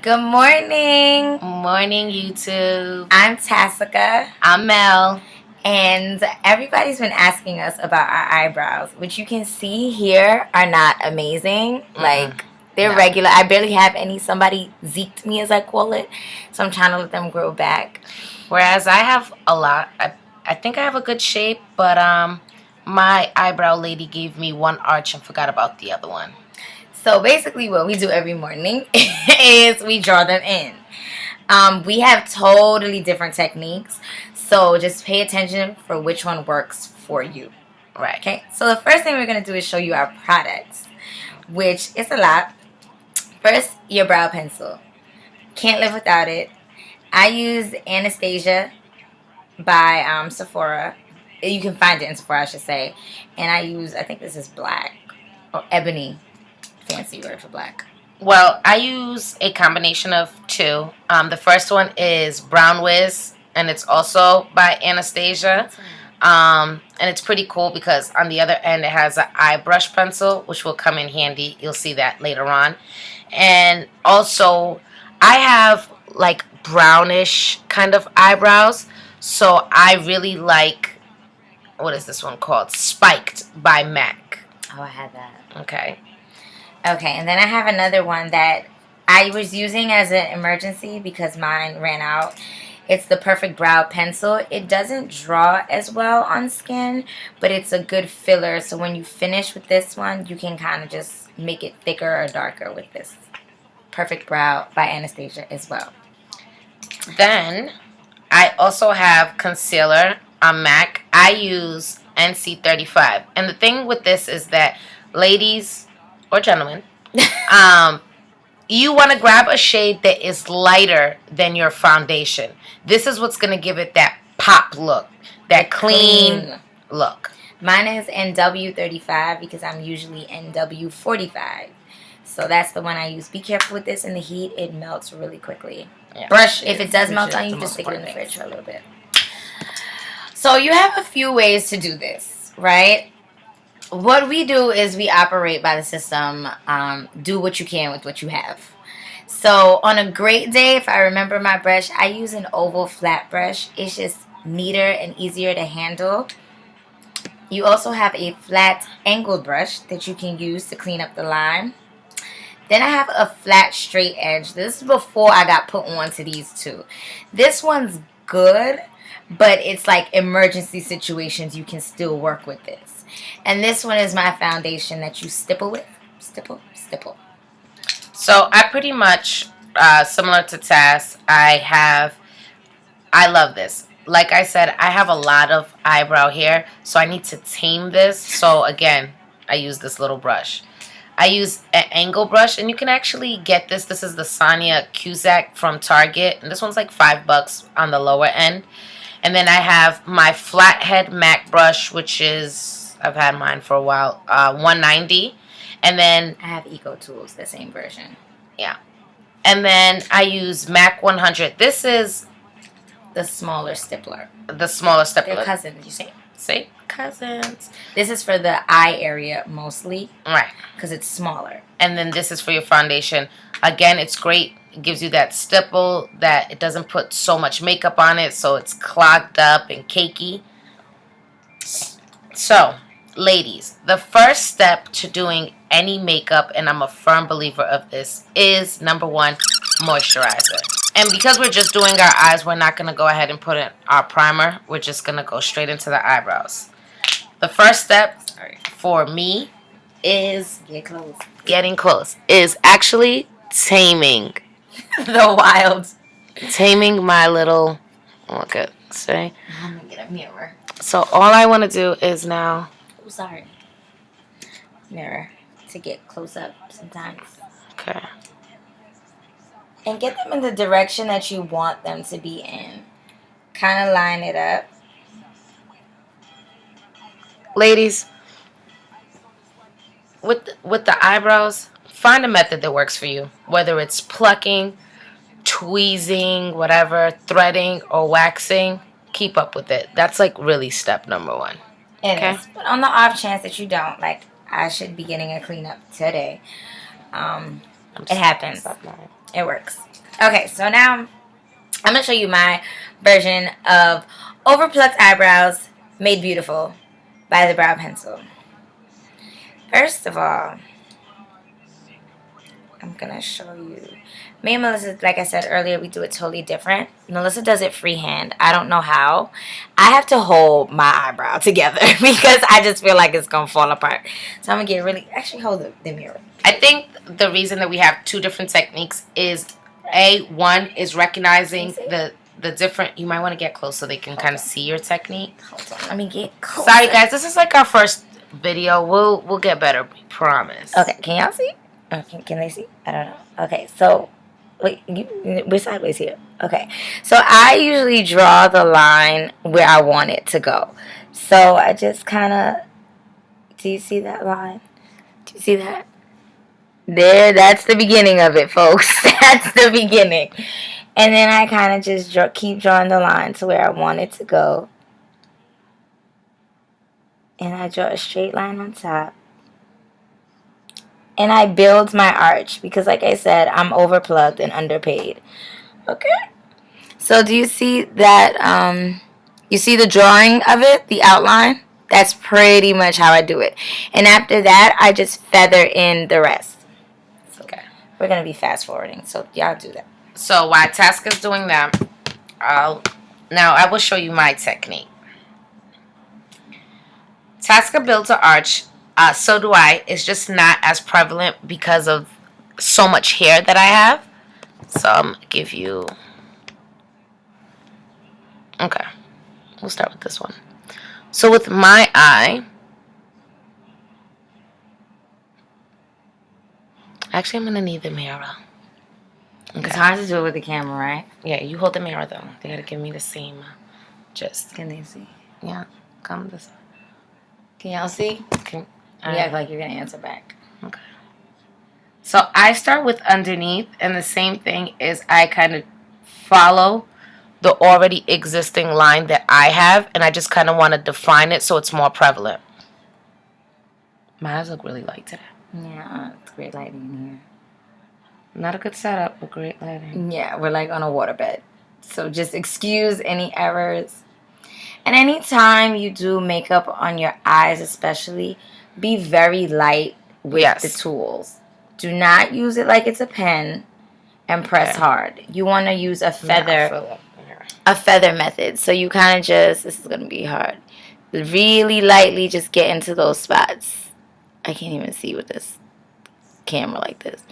Good morning. Morning, YouTube. I'm Tassica, I'm Mel. and everybody's been asking us about our eyebrows, which you can see here are not amazing. Like, they're No. regular. I barely have any. Somebody zeked me, as I call it, so I'm trying to let them grow back. Whereas I have a lot. I think I have a good shape, but my eyebrow lady gave me one arch and forgot about the other one. So basically, what we do every morning is we draw them in. We have totally different techniques, so just pay attention for which one works for you. Right. Okay, so the first thing we're going to do is show you our products, which is a lot. First, your brow pencil. Can't live without it. I use Anastasia by Sephora. You can find it in Sephora, I should say. And I think this is black or ebony. Fancy word for black. Well, I use a combination of two. The first one is Brown Wiz, and it's also by Anastasia. And it's pretty cool because on the other end it has an eye brush pencil, which will come in handy. You'll see that later on. And also, I have like brownish kind of eyebrows, so I really like, what is this one called? Spiked by MAC. Oh, I had that. Okay. Okay, and then I have another one that I was using as an emergency because mine ran out. It's the Perfect Brow Pencil. It doesn't draw as well on skin, but it's a good filler. So when you finish with this one, you can kind of just make it thicker or darker with this Perfect Brow by Anastasia as well. Then I also have concealer on MAC. I use NC35. And the thing with this is that ladies or gentlemen, you want to grab a shade that is lighter than your foundation. This is what's going to give it that pop look, that clean look. Mine is NW35 because I'm usually NW45. So that's the one I use. Be careful with this in the heat. It melts really quickly. Yeah. Brush, if it does melt on you, just stick it in the fridge for a little bit. So you have a few ways to do this, right? What we do is we operate by the system, do what you can with what you have. So on a great day, if I remember my brush, I use an oval flat brush. It's just neater and easier to handle. You also have a flat angled brush that you can use to clean up the line. Then I have a flat straight edge. This is before I got put on to these two. This one's good, but it's like emergency situations. You can still work with this. And this one is my foundation that you stipple with. Stipple, stipple. So I pretty much, similar to Tass, I love this. Like I said, I have a lot of eyebrow hair, so I need to tame this. So again, I use this little brush. I use an angle brush, and you can actually get this. This is the Sonia Cusack from Target, and this one's like $5 on the lower end. And then I have my flathead MAC brush, which is, I've had mine for a while, $190. And then I have Eco Tools, the same version. Yeah. And then I use MAC 100. This is the smaller stippler. The smaller stippler. They're cousins, you see? See? Cousins. This is for the eye area mostly. Right. Because it's smaller. And then this is for your foundation. Again, it's great. It gives you that stipple, that it doesn't put so much makeup on it, so it's clogged up and cakey. So, ladies, the first step to doing any makeup, and I'm a firm believer of this, is number one, moisturizer. And because we're just doing our eyes, we're not going to go ahead and put in our primer. We're just going to go straight into the eyebrows. The first step for me is getting close. Is actually taming taming my little, look at, see? I'm going to get a mirror. So all I want to do is now. Oh, sorry. Mirror to get close up sometimes. Okay. And get them in the direction that you want them to be in. Kind of line it up. Ladies, with the eyebrows, find a method that works for you. Whether it's plucking, tweezing, whatever, threading, or waxing, keep up with it. That's like really step number one. Okay? But on the off chance that you don't, like I should be getting a cleanup today. It happens. It works. Okay, so now I'm going to show you my version of overplucked eyebrows made beautiful by the brow pencil. First of all, I'm going to show you. Me and Melissa, like I said earlier, we do it totally different. Melissa does it freehand. I don't know how. I have to hold my eyebrow together because I just feel like it's going to fall apart. So I'm going to get really... Actually, hold the mirror. I think the reason that we have two different techniques is, one is recognizing the different... You might want to get close so they can kind of see your technique. Hold on. Let me get close. Sorry, guys. This is like our first video. We'll get better. We promise. Okay. Can y'all see? Can they see? I don't know. Okay. So... Wait, we're sideways here. Okay. So I usually draw the line where I want it to go. So I just kind of... Do you see that line? Do you see that? There, that's the beginning of it, folks. That's the beginning. And then I kind of just keep drawing the line to where I want it to go. And I draw a straight line on top. And I build my arch because, like I said, I'm overplugged and underpaid. Okay. So do you see that? You see the drawing of it, the outline? That's pretty much how I do it. And after that, I just feather in the rest. Okay. We're going to be fast forwarding, so y'all do that. So while Taska's doing that, now I will show you my technique. Taska builds an arch. So do I. It's just not as prevalent because of so much hair that I have. So I'm going to give you... Okay. We'll start with this one. So with my eye... Actually, I'm going to need the mirror. Okay. It's hard to do it with the camera, right? Yeah, you hold the mirror, though. They got to give me the same gist. Can they see? Yeah. Come this way. Can y'all see? You act like you're going to answer back. Okay. So I start with underneath, and the same thing is I kind of follow the already existing line that I have, and I just kind of want to define it so it's more prevalent. My eyes look really light today. Yeah, it's great lighting in here. Not a good setup, but great lighting. Yeah, we're like on a waterbed. So just excuse any errors. And anytime you do makeup on your eyes especially, be very light with the tools. Do not use it like it's a pen and press hard. You want to use a feather method. So you kind of just, this is going to be hard, really lightly just get into those spots. I can't even see with this camera like this.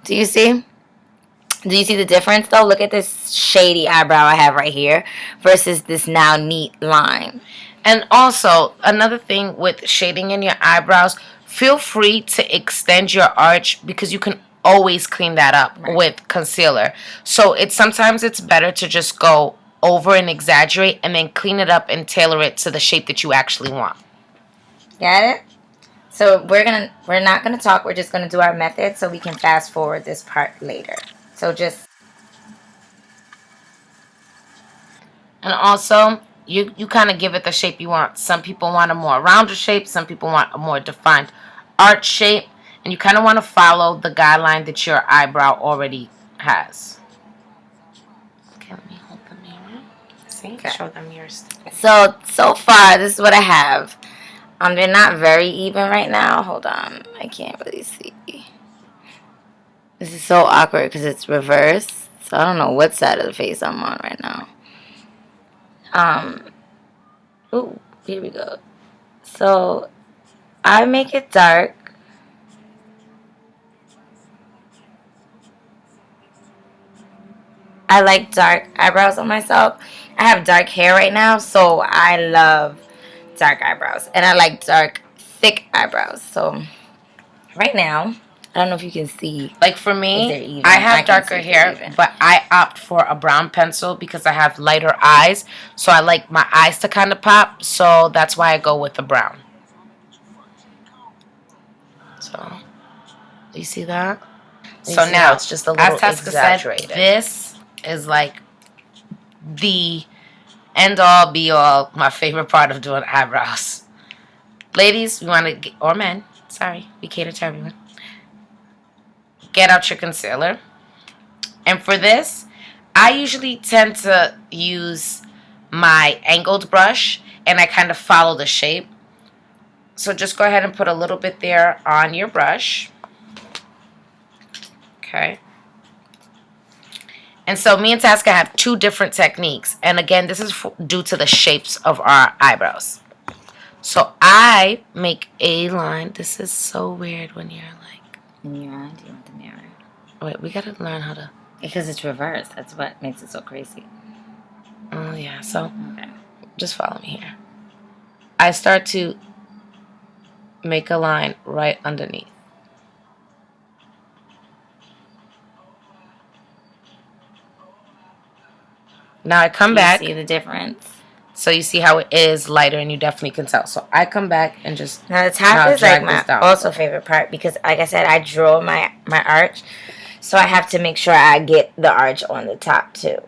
Do you see? Do you see the difference though? Look at this shady eyebrow I have right here versus this now neat line. And also, another thing with shading in your eyebrows, feel free to extend your arch because you can always clean that up with concealer. So sometimes it's better to just go over and exaggerate and then clean it up and tailor it to the shape that you actually want. Got it? So we're not gonna talk, we're just gonna do our method so we can fast forward this part later. So just... And also, you kind of give it the shape you want. Some people want a more rounder shape. Some people want a more defined arch shape. And you kind of want to follow the guideline that your eyebrow already has. Okay, let me hold the mirror. See? Okay. Show the mirror. So far, this is what I have. They're not very even right now. Hold on. I can't really see. This is so awkward because it's reversed. So I don't know what side of the face I'm on right now. Ooh, here we go. So I make it dark. I like dark eyebrows on myself. I have dark hair right now, so I love dark eyebrows. And I like dark, thick eyebrows. So right now, I don't know if you can see. Like for me, I have darker hair, but I opt for a brown pencil because I have lighter eyes. So I like my eyes to kind of pop. So that's why I go with the brown. So, do you see that? So now, it's just a little exaggerated. This is like the end all be all, my favorite part of doing eyebrows. Ladies, we want to, or men, sorry, we cater to everyone. Get out your concealer. And for this, I usually tend to use my angled brush, and I kind of follow the shape. So just go ahead and put a little bit there on your brush. Okay. And so me and Tasca have two different techniques. And again, this is due to the shapes of our eyebrows. So I make a line. This is so weird when you're like... In your eye? Do you want the mirror? Wait, we gotta learn how to... Because it's reversed. That's what makes it so crazy. Oh, yeah. So Okay. just follow me here. I start to make a line right underneath. Now I come back. See the difference? So you see how it is lighter, and you definitely can tell. So I come back and just... Now the top is like my also favorite part because, like I said, I draw my arch. So I have to make sure I get the arch on the top too.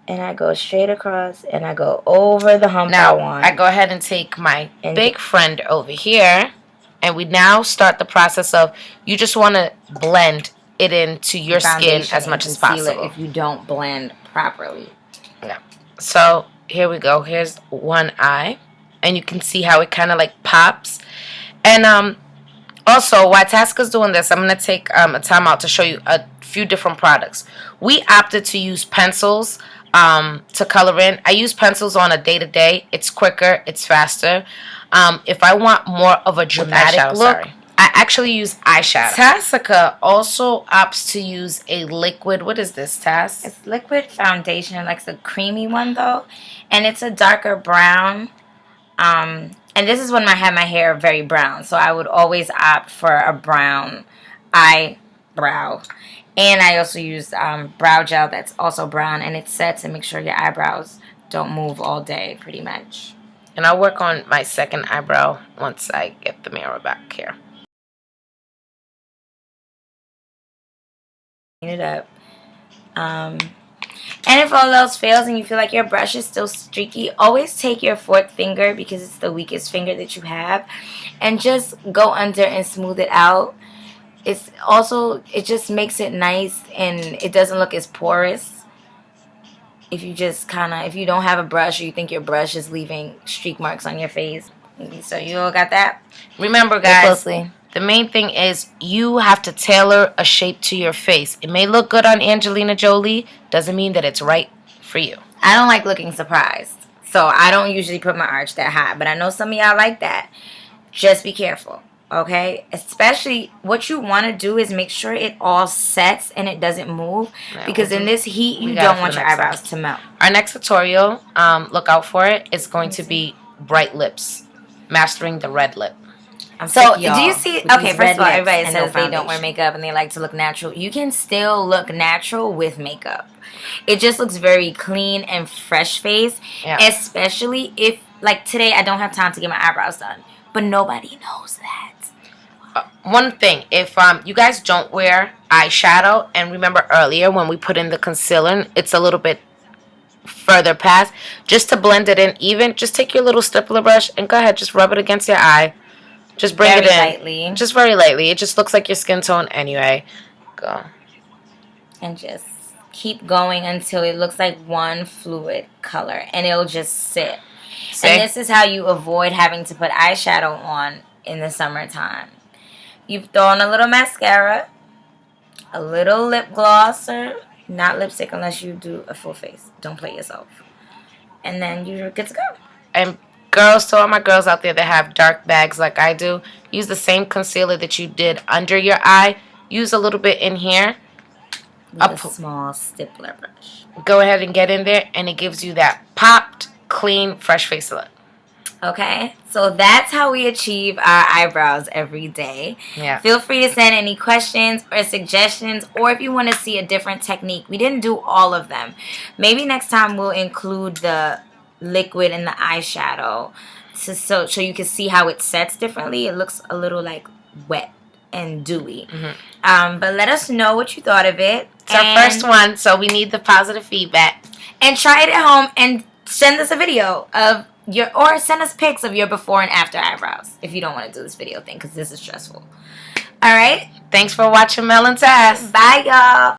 And I go straight across and I go over the hump I want. I go ahead and take my big friend over here. And we now start the process of, you just want to blend it into your skin as much as possible. If you don't blend properly. Yeah. So here we go. Here's one eye. And you can see how it kind of like pops. And also, while Tasca's doing this, I'm going to take a time out to show you a few different products. We opted to use pencils to color in. I use pencils on a day-to-day. It's quicker. It's faster. If I want more of a dramatic look, I actually use eyeshadow. Tasca also opts to use a liquid. What is this, Tass? It's liquid foundation. Like, it's a creamy one, though. And it's a darker brown. And this is when I have my hair very brown. So I would always opt for a brown eyebrow. And I also use brow gel that's also brown. And it sets and makes sure your eyebrows don't move all day, pretty much. And I'll work on my second eyebrow once I get the mirror back here. Clean it up. And if all else fails and you feel like your brush is still streaky, always take your fourth finger, because it's the weakest finger that you have, and just go under and smooth it out. It just makes it nice and it doesn't look as porous. If you just if you don't have a brush or you think your brush is leaving streak marks on your face. So you all got that? Remember, guys, the main thing is you have to tailor a shape to your face. It may look good on Angelina Jolie. Doesn't mean that it's right for you. I don't like looking surprised. So I don't usually put my arch that high. But I know some of y'all like that. Just be careful. Okay? Especially what you want to do is make sure it all sets and it doesn't move. Yeah, because in this heat, you don't want your eyebrows to melt. Our next tutorial, look out for it, is going to be bright lips. Mastering the red lip. So, do you see... Okay, first of all, everybody says they don't wear makeup and they like to look natural. You can still look natural with makeup. It just looks very clean and fresh face. Yeah. Especially if... Like, today, I don't have time to get my eyebrows done. But nobody knows that. One thing, if you guys don't wear eyeshadow, and remember earlier when we put in the concealer, it's a little bit further past, just to blend it in even, just take your little stippler brush and go ahead, just rub it against your eye. Just bring it in. Lightly. Just very lightly. It just looks like your skin tone anyway. Go. And just keep going until it looks like one fluid color. And it'll just sit. See? And this is how you avoid having to put eyeshadow on in the summertime. You throw on a little mascara, a little lip gloss, or not lipstick unless you do a full face. Don't play yourself. And then you're good to go. And girls, to all my girls out there that have dark bags like I do, use the same concealer that you did under your eye. Use a little bit in here. With a small stippler brush. Go ahead and get in there, and it gives you that popped, clean, fresh face look. Okay, so that's how we achieve our eyebrows every day. Yeah. Feel free to send any questions or suggestions, or if you want to see a different technique. We didn't do all of them. Maybe next time we'll include the liquid and the eyeshadow so you can see how it sets differently. It looks a little like wet and dewy. Mm-hmm. But let us know what you thought of it. It's our first one, so we need the positive feedback. And try it at home and send us a video of or send us pics of your before and after eyebrows if you don't want to do this video thing, because this is stressful. All right? Thanks for watching Melz and Tass. Bye, y'all.